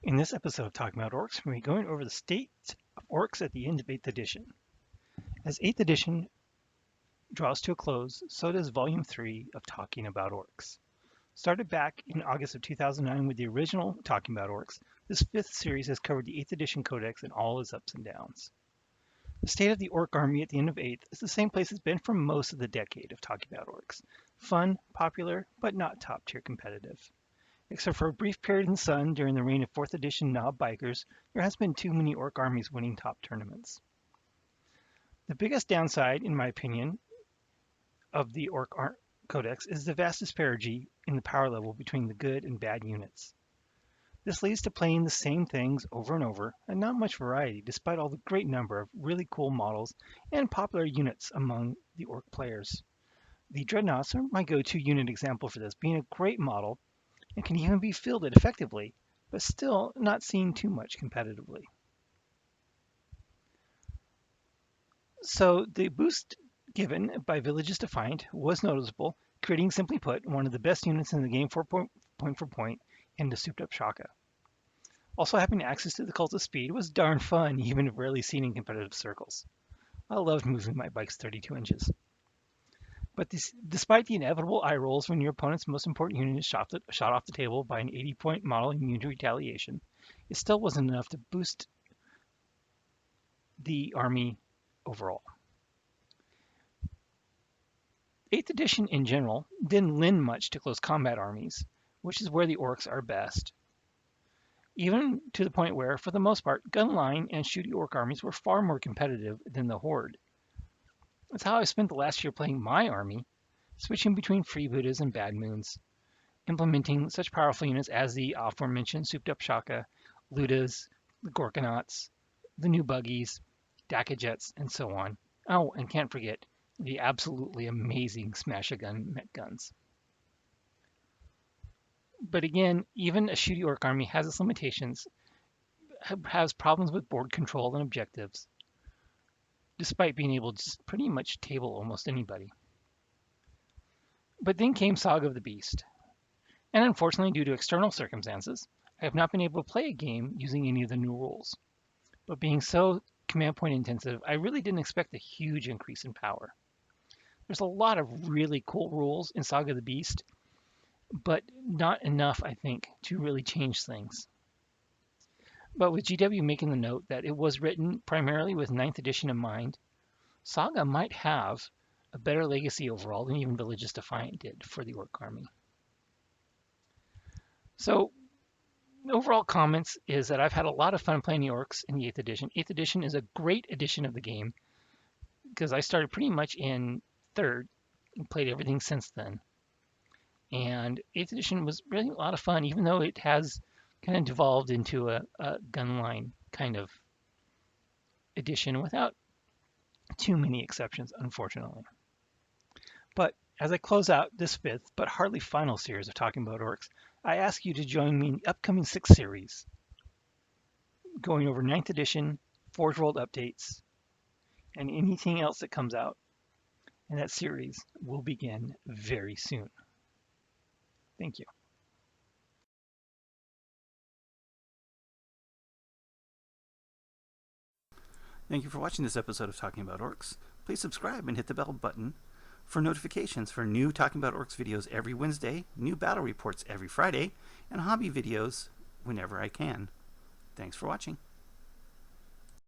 In this episode of Talking About Orcs, we're going to be going over the state of orcs at the end of 8th edition. As 8th edition draws to a close, so does Volume 3 of Talking About Orcs. Started back in August of 2009 with the original Talking About Orcs, this 5th series has covered the 8th edition codex and all its ups and downs. The state of the orc army at the end of 8th is the same place it's been for most of the decade of Talking About Orcs. Fun, popular, but not top-tier competitive. Except for a brief period in the sun during the reign of 4th edition Knob Bikers, there has been too many orc armies winning top tournaments. The biggest downside, in my opinion, of the codex is the vast disparity in the power level between the good and bad units. This leads to playing the same things over and over, and not much variety despite all the great number of really cool models and popular units among the orc players. The Dreadnots are my go-to unit example for this, being a great model and can even be fielded effectively, but still not seen too much competitively. So the boost given by Village's Defiant was noticeable, creating, simply put, one of the best units in the game for point for point in the souped up Shaka. Also having access to the Cult of Speed was darn fun, even if rarely seen in competitive circles. I loved moving my bikes 32 inches. But despite the inevitable eye rolls when your opponent's most important unit is shot off the table by an 80-point model immune to retaliation, it still wasn't enough to boost the army overall. 8th edition in general didn't lend much to close combat armies, which is where the orcs are best. Even to the point where, for the most part, gunline and shooty orc armies were far more competitive than the horde. That's how I spent the last year playing my army, switching between freebooters and bad moons, implementing such powerful units as the aforementioned souped up Shaka, Ludas, the Gorkanauts, the new buggies, Dakajets, and so on. Oh, and can't forget the absolutely amazing Smash-A-Gun mech guns. But again, even a shooty orc army has its limitations, has problems with board control and objectives, despite being able to just pretty much table almost anybody. But then came Saga the Beast. And unfortunately, due to external circumstances, I have not been able to play a game using any of the new rules. But being so command point intensive, I really didn't expect a huge increase in power. There's a lot of really cool rules in Saga the Beast, but not enough, I think, to really change things. But with GW making the note that it was written primarily with 9th edition in mind, Saga might have a better legacy overall than even Village's Defiant did for the orc army. So, overall comments is that I've had a lot of fun playing the orcs in the 8th edition. 8th edition is a great edition of the game because I started pretty much in 3rd and played everything since then. And 8th edition was really a lot of fun, even though it has kind of devolved into a gunline kind of edition without too many exceptions, unfortunately. But as I close out this 5th, but hardly final series of Talking About Orcs, I ask you to join me in the upcoming 6th series, going over 9th edition, Forge World updates, and anything else that comes out. And that series will begin very soon. Thank you. Thank you for watching this episode of Talking About Orcs. Please subscribe and hit the bell button for notifications for new Talking About Orcs videos every Wednesday, new battle reports every Friday, and hobby videos whenever I can. Thanks for watching.